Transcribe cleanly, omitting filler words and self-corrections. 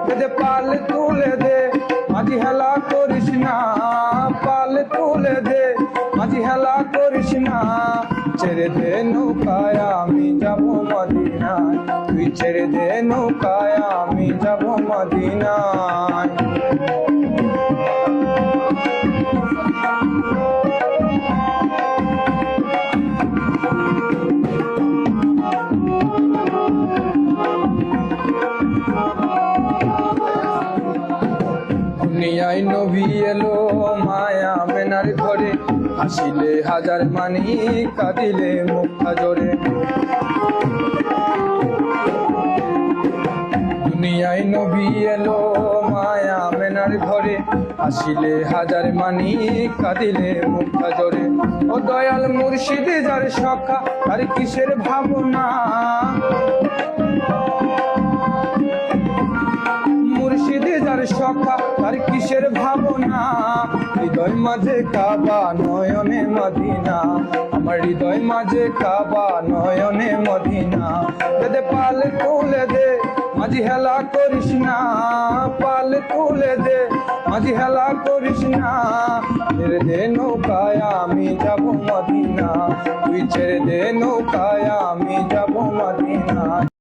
বেদে পাল তুলে দে মাঝি হেলা করিস না, পাল তুলে দে মাঝি হেলা করিস না। ছেড়ে দে নৌকায় আমি যাব মদিনায়, তুই ছেড়ে দে নৌকায় আমি যাব মদিনায়। দুনিয়ায় নবী এলো মায়া মেনার ঘরে, হাসিলে হাজার মানি কাঁদিলে মুক্তা জোরে। দুনিয়ায় নবী এলো মায়া মেনার ঘরে, হাসিলে হাজার মানি কাঁদিলে মুক্তা জোরে। ও দয়াল মুর্শিদ যার সখা তার কিসের ভাবনা, মুর্শিদ যার সখা তার কিসের ভাবনা। হৃদয় মাঝে কাবা নয়নে মদিনা, আমার হৃদয় মাঝে কাবা নয়নে মদিনা। বেদে পাল তুলে দে মাঝি হেলা করিস না, পাল তুলে দে মাঝি হেলা করিস না। ছেড়ে দে নৌকায় আমি যাব মদিনা, তুই ছেড়ে দে নৌকায় আমি যাব মদিনা।